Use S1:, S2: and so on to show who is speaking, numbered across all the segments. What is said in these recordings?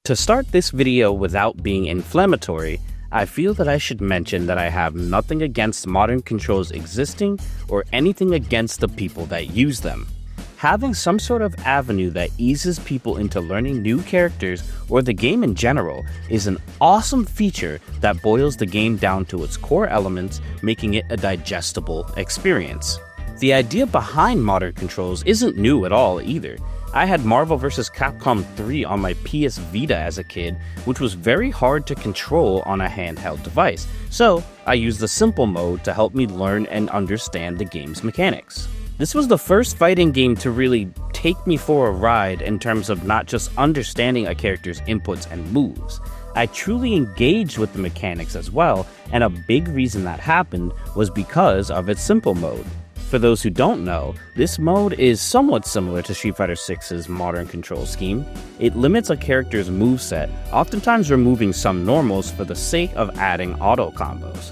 S1: To start this video without being inflammatory, I feel that I should mention that I have nothing against modern controls existing or anything against the people that use them. Having some sort of avenue that eases people into learning new characters or the game in general is an awesome feature that boils the game down to its core elements, making it a digestible experience. The idea behind modern controls isn't new at all either. I had Marvel vs. Capcom 3 on my PS Vita as a kid, which was very hard to control on a handheld device, so I used the simple mode to help me learn and understand the game's mechanics. This was the first fighting game to really take me for a ride in terms of not just understanding a character's inputs and moves. I truly engaged with the mechanics as well, and a big reason that happened was because of its simple mode. For those who don't know, this mode is somewhat similar to Street Fighter VI's modern control scheme. It limits a character's moveset, oftentimes removing some normals for the sake of adding auto combos.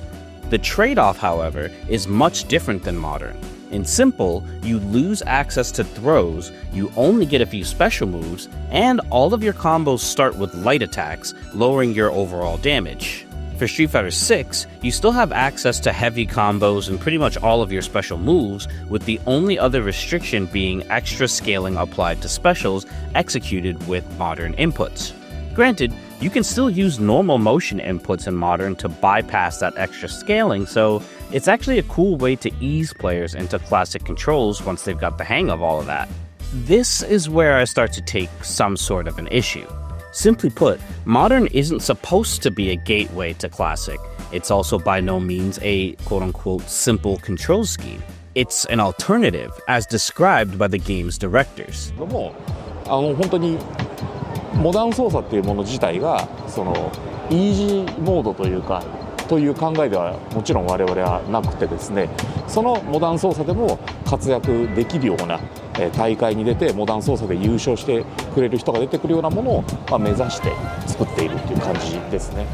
S1: The trade-off, however, is much different than modern. In simple, you lose access to throws, you only get a few special moves, and all of your combos start with light attacks, lowering your overall damage. For Street Fighter VI, you still have access to heavy combos and pretty much all of your special moves, with the only other restriction being extra scaling applied to specials executed with modern inputs. Granted, you can still use normal motion inputs in modern to bypass that extra scaling, so it's actually a cool way to ease players into classic controls once they've got the hang of all of that. This is where I start to take some sort of an issue. Simply put, modern isn't supposed to be a gateway to classic. It's also by no means a quote-unquote simple control scheme. It's an alternative, as described by the game's directors.
S2: 本当にモダン操作っていうもの自体がイージーモードというかという考えではもちろん我々はなくてですね、そのモダン操作でも活躍できるような大会に出てモダン操作で優勝してくれる人が出てくるようなものを目指して作っているという感じですね。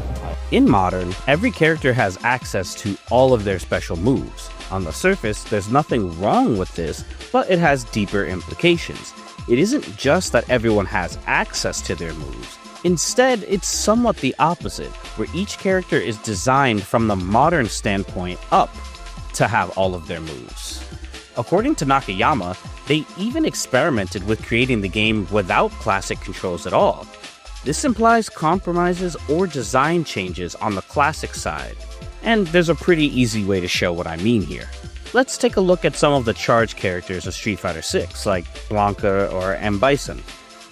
S1: In modern, every character has access to all of their special moves. On the surface, there's nothing wrong with this, but it has deeper implications. It isn't just that everyone has access to their moves. Instead, it's somewhat the opposite, where each character is designed from the modern standpoint up to have all of their moves. According to Nakayama, they even experimented with creating the game without classic controls at all. This implies compromises or design changes on the classic side, and there's a pretty easy way to show what I mean here. Let's take a look at some of the charge characters of Street Fighter VI, like Blanka or M. Bison.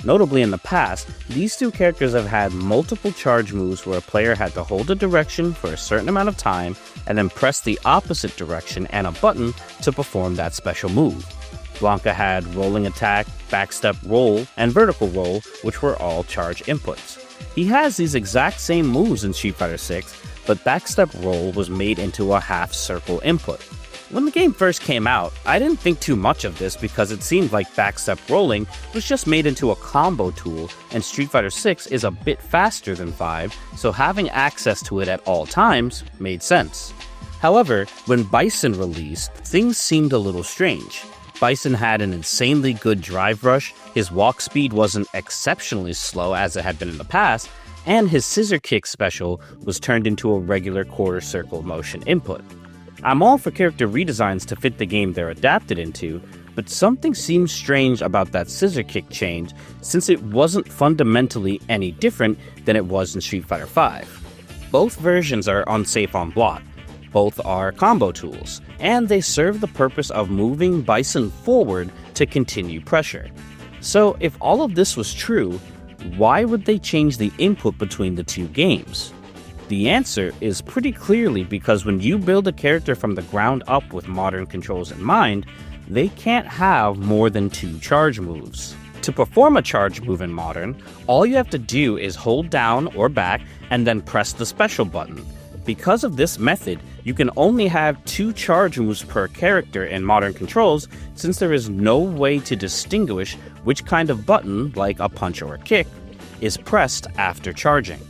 S1: Notably in the past, these two characters have had multiple charge moves where a player had to hold a direction for a certain amount of time and then press the opposite direction and a button to perform that special move. Blanka had rolling attack, backstep roll, and vertical roll, which were all charge inputs. He has these exact same moves in Street Fighter VI, but backstep roll was made into a half-circle input. When the game first came out, I didn't think too much of this because it seemed like backstep rolling was just made into a combo tool, and Street Fighter VI is a bit faster than 5, so having access to it at all times made sense. However, when Bison released, things seemed a little strange. Bison had an insanely good drive rush, his walk speed wasn't exceptionally slow as it had been in the past, and his scissor kick special was turned into a regular quarter circle motion input. I'm all for character redesigns to fit the game they're adapted into, but something seems strange about that scissor kick change since it wasn't fundamentally any different than it was in Street Fighter V. Both versions are unsafe on block, both are combo tools, and they serve the purpose of moving Bison forward to continue pressure. So if all of this was true, why would they change the input between the two games? The answer is pretty clearly because when you build a character from the ground up with modern controls in mind, they can't have more than 2 charge moves. To perform a charge move in modern, all you have to do is hold down or back and then press the special button. Because of this method, you can only have 2 charge moves per character in modern controls since there is no way to distinguish which kind of button, like a punch or a kick, is pressed after charging.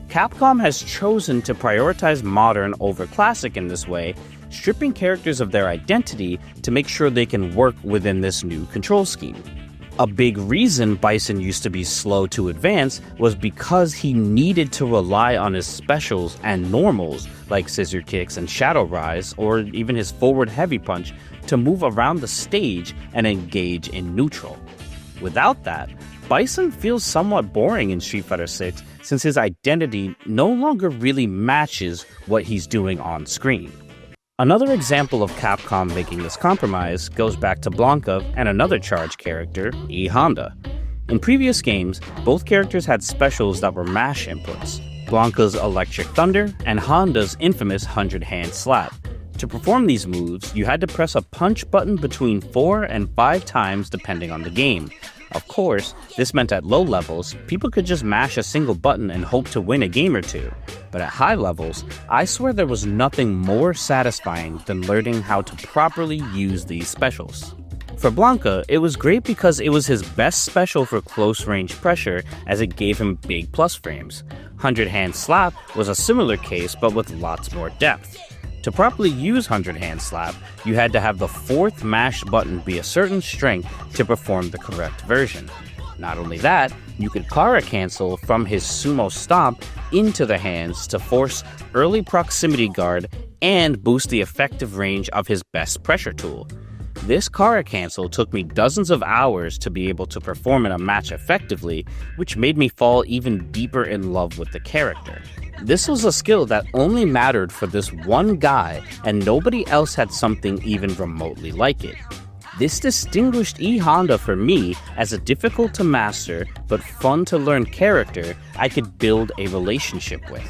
S1: Capcom has chosen to prioritize modern over classic in this way, stripping characters of their identity to make sure they can work within this new control scheme. A big reason Bison used to be slow to advance was because he needed to rely on his specials and normals, like Scissor Kicks and Shadow Rise, or even his forward heavy punch, to move around the stage and engage in neutral. Without that, Bison feels somewhat boring in Street Fighter 6 since his identity no longer really matches what he's doing on screen. Another example of Capcom making this compromise goes back to Blanca and another charge character, E Honda. In previous games, both characters had specials that were mash inputs, Blanca's Electric Thunder and Honda's infamous 100-hand slap. To perform these moves, you had to press a punch button between 4 and 5 times depending on the game. Of course, this meant at low levels, people could just mash a single button and hope to win a game or two. But at high levels, I swear there was nothing more satisfying than learning how to properly use these specials. For Blanca, it was great because it was his best special for close-range pressure as it gave him big plus frames. 100-hand slap was a similar case but with lots more depth. To properly use 100-hand slap, you had to have the 4th mash button be a certain strength to perform the correct version. Not only that, you could Kara cancel from his sumo stomp into the hands to force early proximity guard and boost the effective range of his best pressure tool. This Kara cancel took me dozens of hours to be able to perform in a match effectively, which made me fall even deeper in love with the character. This was a skill that only mattered for this one guy, and nobody else had something even remotely like it. This distinguished E Honda for me as a difficult to master but fun to learn character I could build a relationship with.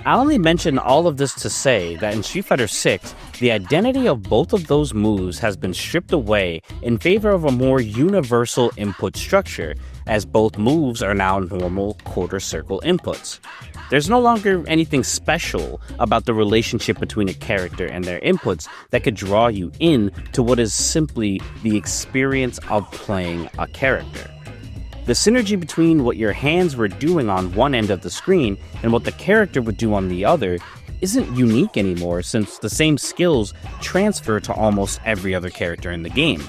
S1: I only mention all of this to say that in Street Fighter 6, the identity of both of those moves has been stripped away in favor of a more universal input structure, as both moves are now normal quarter circle inputs. There's no longer anything special about the relationship between a character and their inputs that could draw you in to what is simply the experience of playing a character. The synergy between what your hands were doing on one end of the screen and what the character would do on the other isn't unique anymore since the same skills transfer to almost every other character in the game.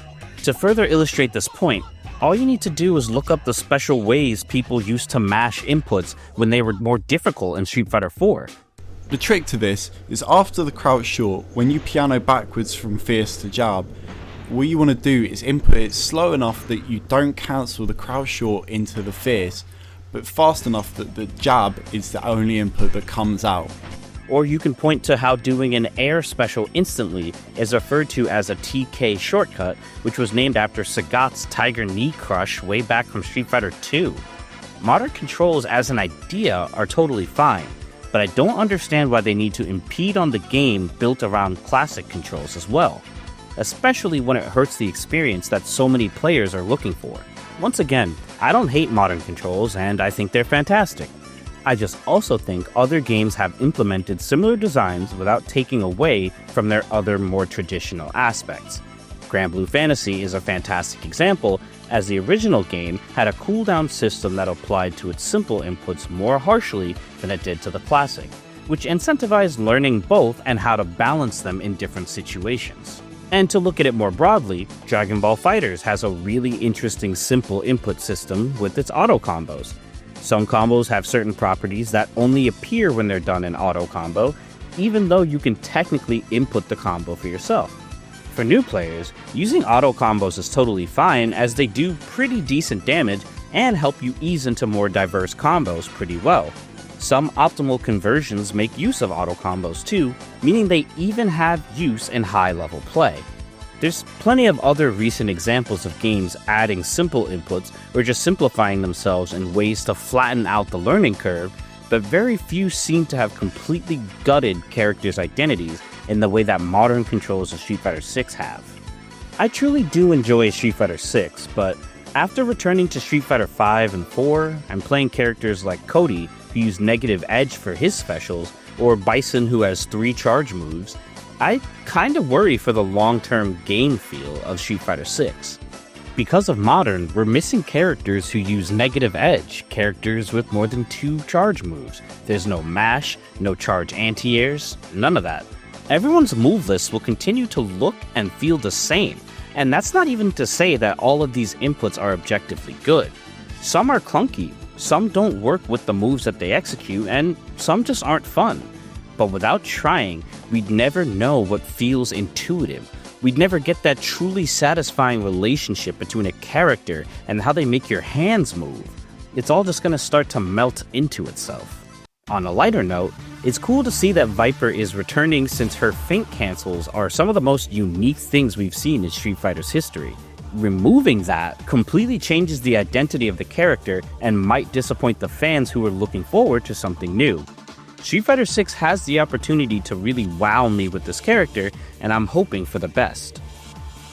S1: To further illustrate this point, all you need to do is look up the special ways people used to mash inputs when they were more difficult in Street Fighter 4.
S3: The trick to this is after the crouch short, when you piano backwards from fierce to jab, what you want to do is input it slow enough that you don't cancel the crouch short into the fierce, but fast enough that the jab is the only input that comes out.
S1: Or you can point to how doing an air special instantly is referred to as a TK shortcut, which was named after Sagat's Tiger Knee Crush way back from Street Fighter 2. Modern controls as an idea are totally fine, but I don't understand why they need to impede on the game built around classic controls as well, especially when it hurts the experience that so many players are looking for. Once again, I don't hate modern controls and I think they're fantastic. I just also think other games have implemented similar designs without taking away from their other more traditional aspects. Grand Blue Fantasy is a fantastic example, as the original game had a cooldown system that applied to its simple inputs more harshly than it did to the classic, which incentivized learning both and how to balance them in different situations. And to look at it more broadly, Dragon Ball FighterZ has a really interesting simple input system with its auto combos. Some combos have certain properties that only appear when they're done in auto combo, even though you can technically input the combo for yourself. For new players, using auto combos is totally fine as they do pretty decent damage and help you ease into more diverse combos pretty well. Some optimal conversions make use of auto combos too, meaning they even have use in high-level play. There's plenty of other recent examples of games adding simple inputs or just simplifying themselves in ways to flatten out the learning curve, but very few seem to have completely gutted characters' identities in the way that modern controls of Street Fighter 6 have. I truly do enjoy Street Fighter 6, but after returning to Street Fighter 5 and 4 and playing characters like Cody, who use negative edge for his specials, or Bison, who has 3 charge moves, I kinda worry for the long-term game feel of Street Fighter 6. Because of Modern, we're missing characters who use negative edge, characters with more than 2 charge moves. There's no mash, no charge anti-airs, none of that. Everyone's move list will continue to look and feel the same, And that's not even to say that all of these inputs are objectively good. Some are clunky, some don't work with the moves that they execute, and some just aren't fun. But without trying, we'd never know what feels intuitive. We'd never get that truly satisfying relationship between a character and how they make your hands move. It's all just gonna start to melt into itself. On a lighter note, it's cool to see that Viper is returning since her feint cancels are some of the most unique things we've seen in Street Fighter's history. Removing that completely changes the identity of the character and might disappoint the fans who are looking forward to something new. Street Fighter 6 has the opportunity to really wow me with this character, and I'm hoping for the best.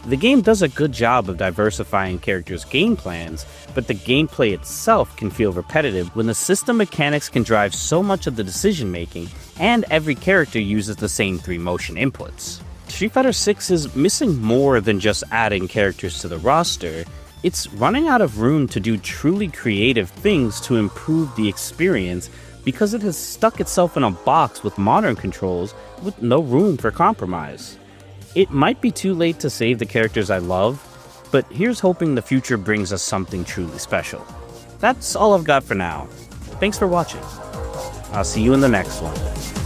S1: The game does a good job of diversifying characters' game plans, but the gameplay itself can feel repetitive when the system mechanics can drive so much of the decision making, and every character uses the same 3 motion inputs. Street Fighter 6 is missing more than just adding characters to the roster. It's running out of room to do truly creative things to improve the experience because it has stuck itself in a box with modern controls with no room for compromise. It might be too late to save the characters I love, but here's hoping the future brings us something truly special. That's all I've got for now. Thanks for watching. I'll see you in the next one.